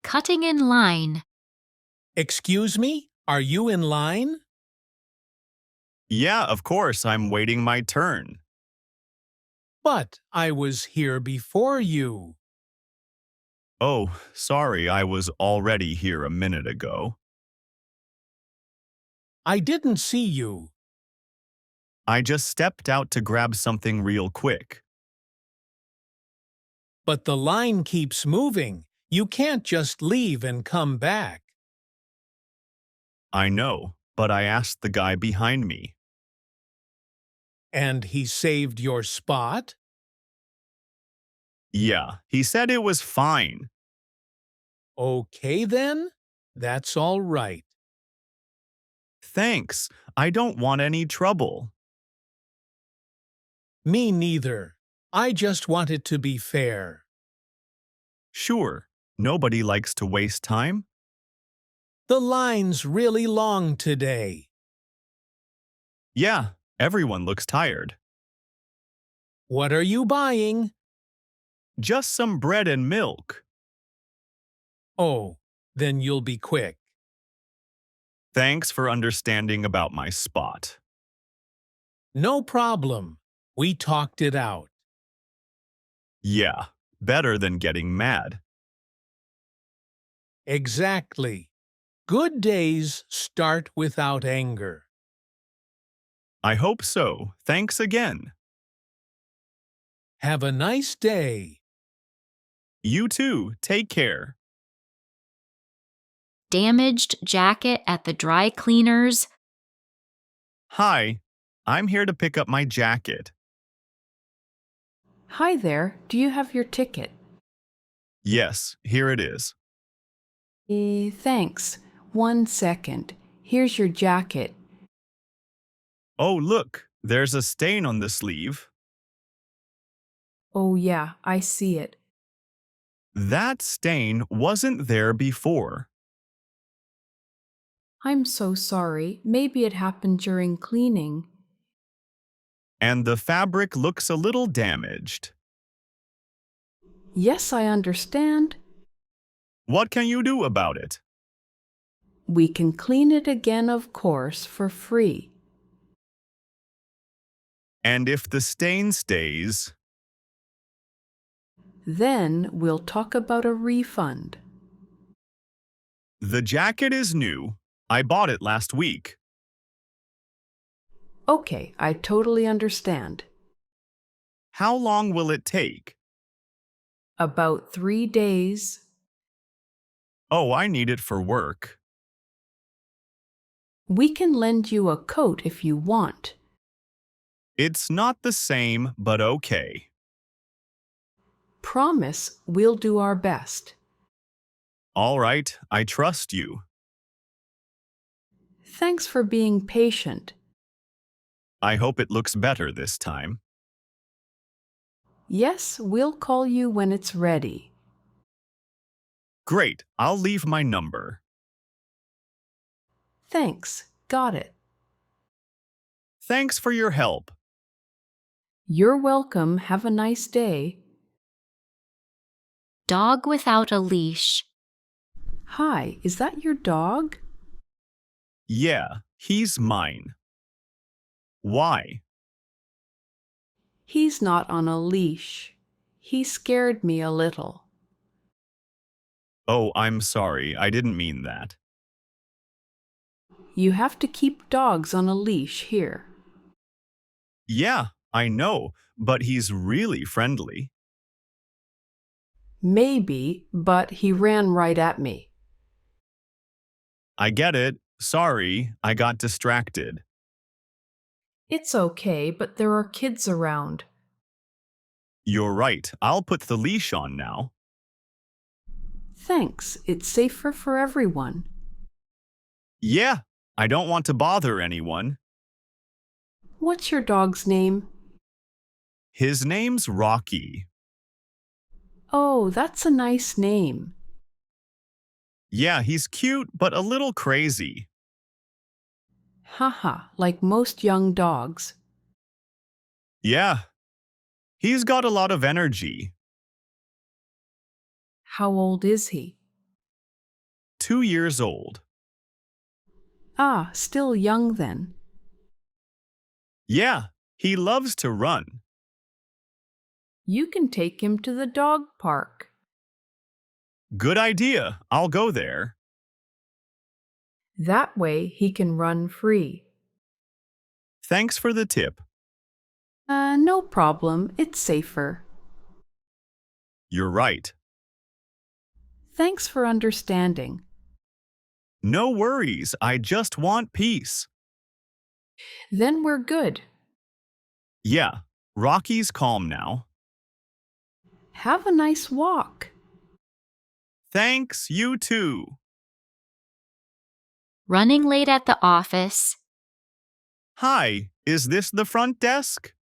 cutting in line. Excuse me? Are you in line? Yeah, of course, I'm waiting my turn. But I was here before you. Oh, sorry, I was already here a minute ago. I didn't see you. I just stepped out to grab something real quick. But the line keeps moving. You can't just leave and come back. I know, but I asked the guy behind me. And he saved your spot? Yeah, he said it was fine. Okay then. That's all right. Thanks, I don't want any trouble. Me neither. I just want it to be fair. Sure, nobody likes to waste time. The line's really long today. Yeah, everyone looks tired. What are you buying? Just some bread and milk. Oh, then you'll be quick. Thanks for understanding about my spot. No problem. We talked it out. Yeah, better than getting mad. Exactly. Good days start without anger. I hope so. Thanks again. Have a nice day. You too. Take care. Damaged jacket at the dry cleaners. Hi, I'm here to pick up my jacket. Hi there, do you have your ticket? Yes, here it is. Thanks. 1 second. Here's your jacket. Oh, look, there's a stain on the sleeve. Oh, yeah, I see it. That stain wasn't there before. I'm so sorry. Maybe it happened during cleaning. And the fabric looks a little damaged. Yes, I understand. What can you do about it? We can clean it again, of course, for free. And if the stain stays, Then we'll talk about a refund. the jacket is new. I bought it last week. Okay, I totally understand. How long will it take? About 3 days. Oh, I need it for work. We can lend you a coat if you want. It's not the same, but okay. Promise we'll do our best. All right, I trust you. Thanks for being patient. I hope it looks better this time. Yes, we'll call you when it's ready. Great, I'll leave my number. Thanks, got it. Thanks for your help. You're welcome. Have a nice day. Dog without a leash. Hi, is that your dog? Yeah, he's mine. Why? He's not on a leash. He scared me a little. Oh, I'm sorry, I didn't mean that. You have to keep dogs on a leash here. Yeah, I know, but he's really friendly. Maybe, but he ran right at me. I get it. Sorry, I got distracted. It's okay, but there are kids around. You're right, I'll put the leash on now. Thanks, it's safer for everyone. Yeah, I don't want to bother anyone. What's your dog's name? His name's Rocky. Oh, that's a nice name. Yeah, he's cute, but a little crazy. Haha, like most young dogs. Yeah, he's got a lot of energy. How old is he? 2 years old. Ah, still young then. Yeah, he loves to run. You can take him to the dog park. Good idea. I'll go there. That way he can run free. Thanks for the tip. No problem. It's safer. You're right. Thanks for understanding. No worries. I just want peace. Then we're good. Yeah, Rocky's calm now. Have a nice walk. Thanks, you too. Running late at the office. Hi, is this the front desk?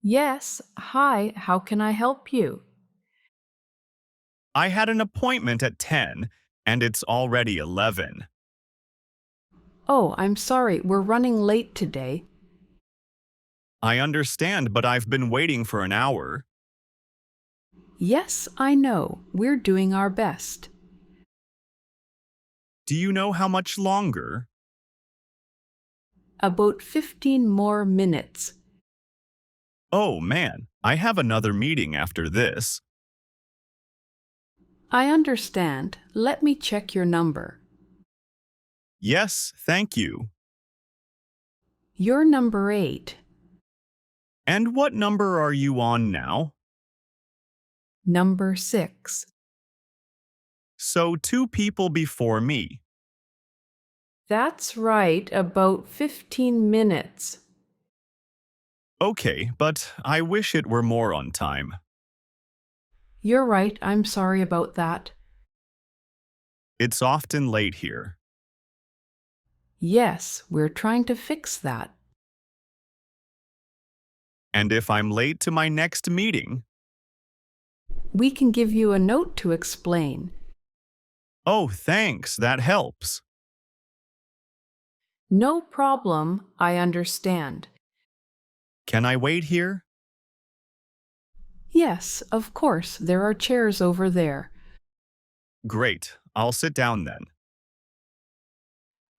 Yes, hi, how can I help you? I had an appointment at 10, and it's already 11. Oh, I'm sorry, we're running late today. I understand, but I've been waiting for an hour. Yes, I know. We're doing our best. Do you know how much longer? About 15 more minutes. Oh man, I have another meeting after this. I understand. Let me check your number. Yes, thank you. You're number 8. And what number are you on now? Number 6. So 2 people before me. That's right, about 15 minutes. Okay, but I wish it were more on time. You're right, I'm sorry about that. It's often late here. Yes, we're trying to fix that. And if I'm late to my next meeting? We can give you a note to explain. Oh, thanks, that helps. No problem, I understand. Can I wait here? Yes, of course, there are chairs over there. Great, I'll sit down then.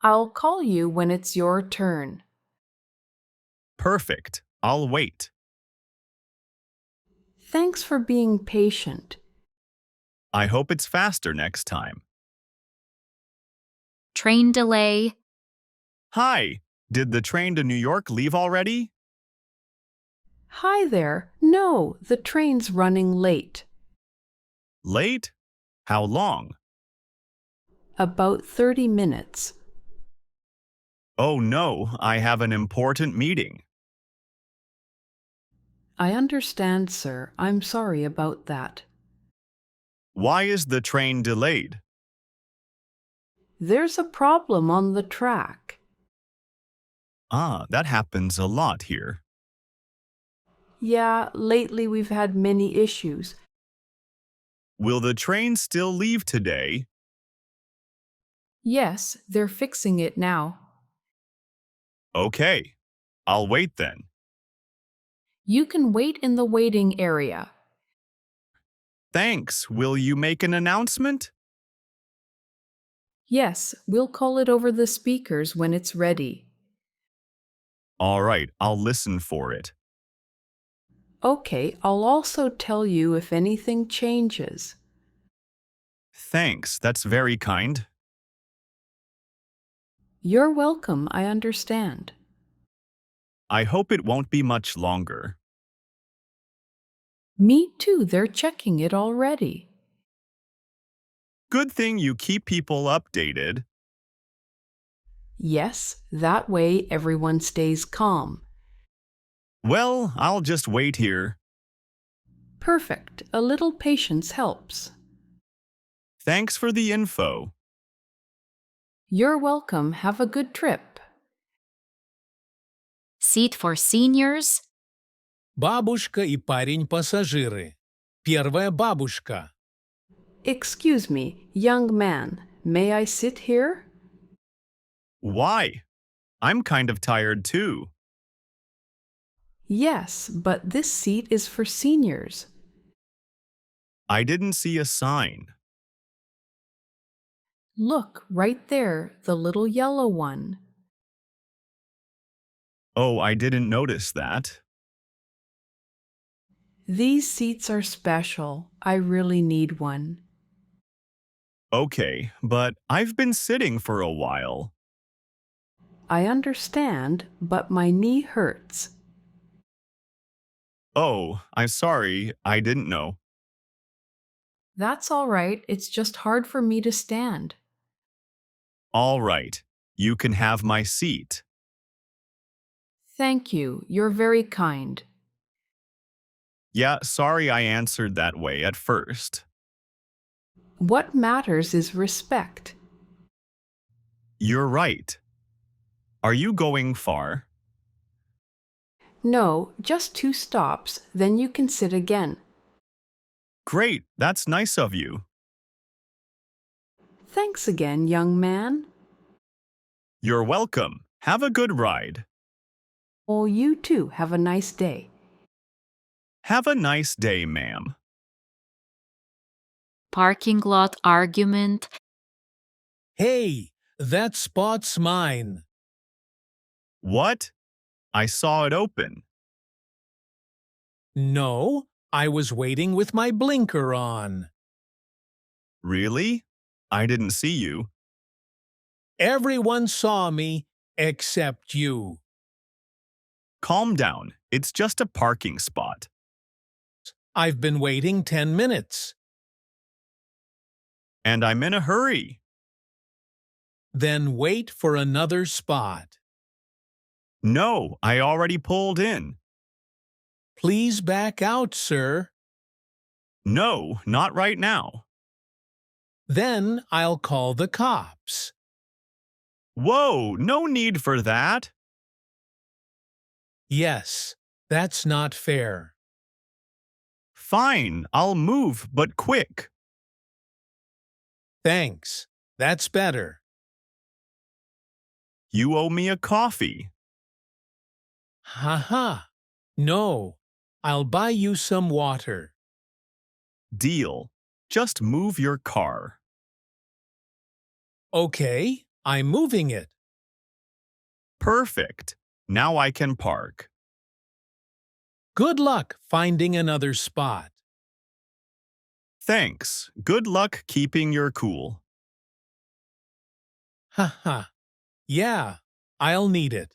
I'll call you when it's your turn. Perfect, I'll wait. Thanks for being patient. I hope it's faster next time. Train delay. Hi, did the train to New York leave already? Hi there. No, the train's running late. Late? How long? About 30 minutes. Oh no, I have an important meeting. I understand, sir. I'm sorry about that. Why is the train delayed? There's a problem on the track. Ah, that happens a lot here. Yeah, lately we've had many issues. Will the train still leave today? Yes, they're fixing it now. Okay, I'll wait then. You can wait in the waiting area. Thanks. Will you make an announcement? Yes, we'll call it over the speakers when it's ready. All right, I'll listen for it. Okay, I'll also tell you if anything changes. Thanks, that's very kind. You're welcome, I understand. I hope it won't be much longer. Me too, they're checking it already. Good thing you keep people updated. Yes, that way everyone stays calm. Well, I'll just wait here. Perfect, a little patience helps. Thanks for the info. You're welcome, have a good trip. Seat for seniors. Бабушка и парень-пассажиры. Первая бабушка. Excuse me, young man, may I sit here? Why? I'm kind of tired too. Yes, but this seat is for seniors. I didn't see a sign. Look, right there, the little yellow one. Oh, I didn't notice that. These seats are special. I really need one. Okay, but I've been sitting for a while. I understand, but my knee hurts. Oh, I'm sorry, I didn't know. That's all right. It's just hard for me to stand. All right, you can have my seat. Thank you. You're very kind. Yeah, sorry I answered that way at first. What matters is respect. You're right. Are you going far? No, just 2 stops, then you can sit again. Great, that's nice of you. Thanks again, young man. You're welcome. Have a good ride. Oh, you too. Have a nice day. Have a nice day, ma'am. Parking lot argument. Hey, that spot's mine. What? I saw it open. No, I was waiting with my blinker on. Really? I didn't see you. Everyone saw me except you. Calm down. It's just a parking spot. I've been waiting 10 minutes. And I'm in a hurry. Then wait for another spot. No, I already pulled in. Please back out, sir. No, not right now. Then I'll call the cops. Whoa, no need for that. Yes, that's not fair. Fine, I'll move, but quick. Thanks. That's better. You owe me a coffee. Ha. No, I'll buy you some water. Deal. Just move your car. Okay, I'm moving it. Perfect. Now I can park. Good luck finding another spot. Thanks. Good luck keeping your cool. Ha. Yeah, I'll need it.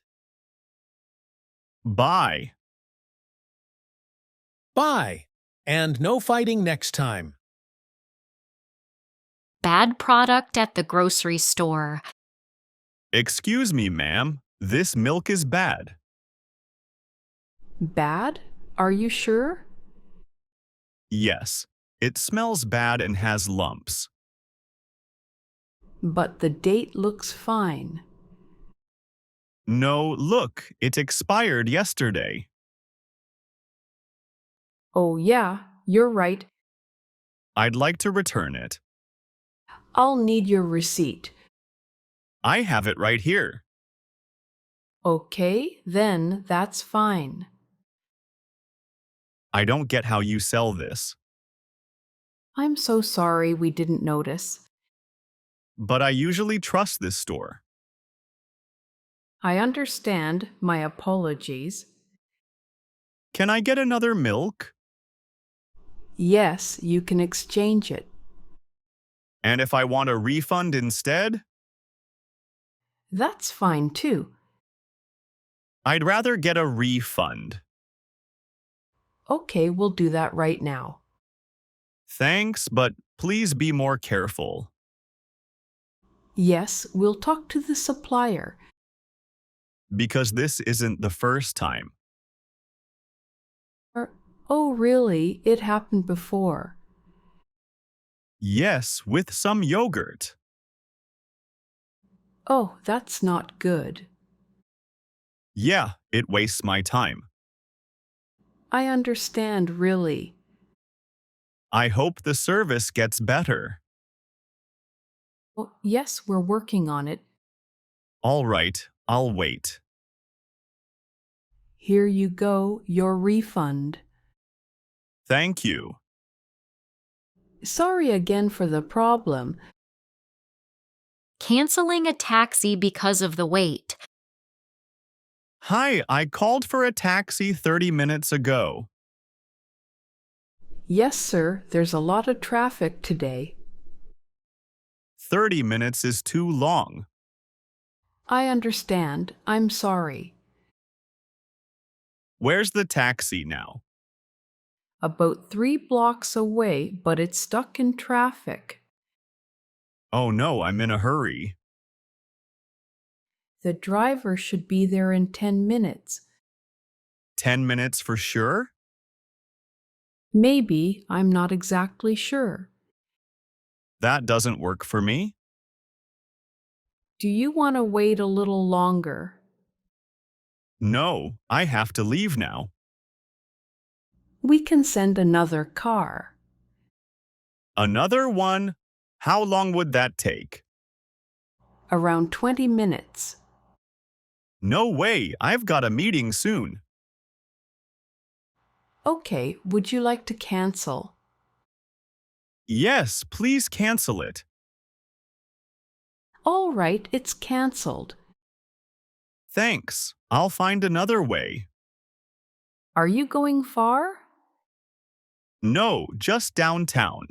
Bye. Bye, and no fighting next time. Bad product at the grocery store. Excuse me, ma'am. This milk is bad. Bad? Are you sure? Yes. It smells bad and has lumps. But the date looks fine. No, look, it expired yesterday. Oh, yeah, you're right. I'd like to return it. I'll need your receipt. I have it right here. Okay, then that's fine. I don't get how you sell this. I'm so sorry we didn't notice. But I usually trust this store. I understand. My apologies. Can I get another milk? Yes, you can exchange it. And if I want a refund instead? That's fine too. I'd rather get a refund. Okay, we'll do that right now. Thanks, but please be more careful. Yes, we'll talk to the supplier. Because this isn't the first time. Oh, really? It happened before. Yes, with some yogurt. Oh, that's not good. Yeah, it wastes my time. I understand, really. I hope the service gets better. Oh, yes, we're working on it. All right, I'll wait. Here you go, your refund. Thank you. Sorry again for the problem. canceling a taxi because of the wait. Hi, I called for a taxi 30 minutes ago. Yes, sir, there's a lot of traffic today. 30 minutes is too long. I understand. I'm sorry. Where's the taxi now? About 3 blocks away, but it's stuck in traffic. Oh no, I'm in a hurry. The driver should be there in 10 minutes. 10 minutes for sure? Maybe, I'm not exactly sure. That doesn't work for me. Do you want to wait a little longer? No, I have to leave now. We can send another car. Another one? How long would that take? Around 20 minutes. No way, I've got a meeting soon. Okay, would you like to cancel? Yes, please cancel it. All right, it's canceled. Thanks, I'll find another way. Are you going far? No, just downtown.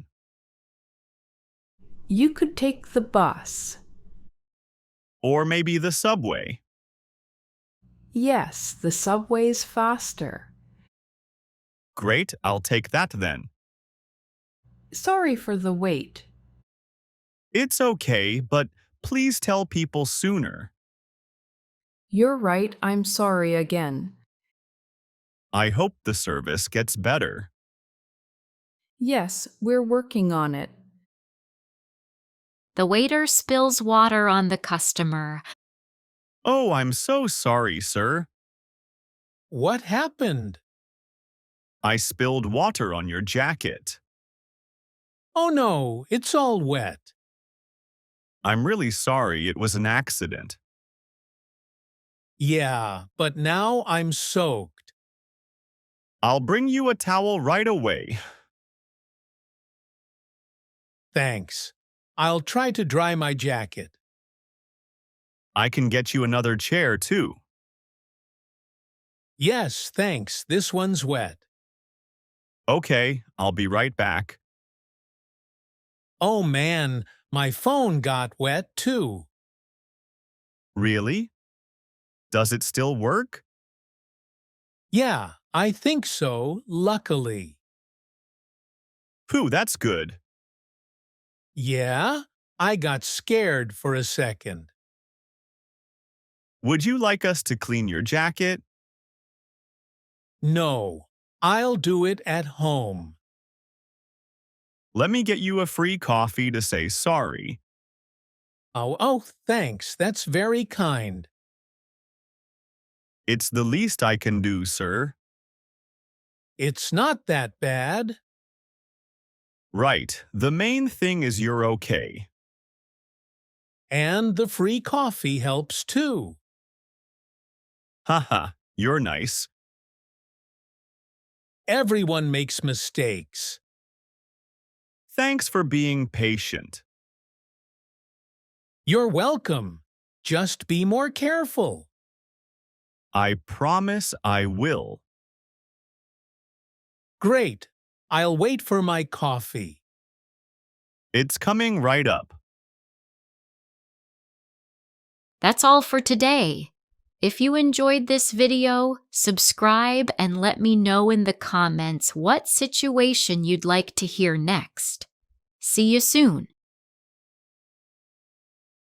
You could take the bus. Or maybe the subway. Yes, the subway's faster. Great, I'll take that then. Sorry for the wait. It's okay, but please tell people sooner. You're right, I'm sorry again. I hope the service gets better. Yes, we're working on it. The waiter spills water on the customer. Oh, I'm so sorry, sir. What happened? I spilled water on your jacket. Oh no, it's all wet. I'm really sorry, it was an accident. Yeah, but now I'm soaked. I'll bring you a towel right away. Thanks. I'll try to dry my jacket. I can get you another chair, too. Yes, thanks. This one's wet. Okay, I'll be right back. Oh man, my phone got wet too. Really? Does it still work? Yeah, I think so, luckily. Phew, that's good. Yeah? I got scared for a second. Would you like us to clean your jacket? No, I'll do it at home. Let me get you a free coffee to say sorry. Oh, thanks. That's very kind. It's the least I can do, sir. It's not that bad. Right, the main thing is you're okay. And the free coffee helps too. Haha, you're nice. Everyone makes mistakes. Thanks for being patient. You're welcome. Just be more careful. I promise I will. Great. I'll wait for my coffee. It's coming right up. That's all for today. If you enjoyed this video, subscribe and let me know in the comments what situation you'd like to hear next. See you soon.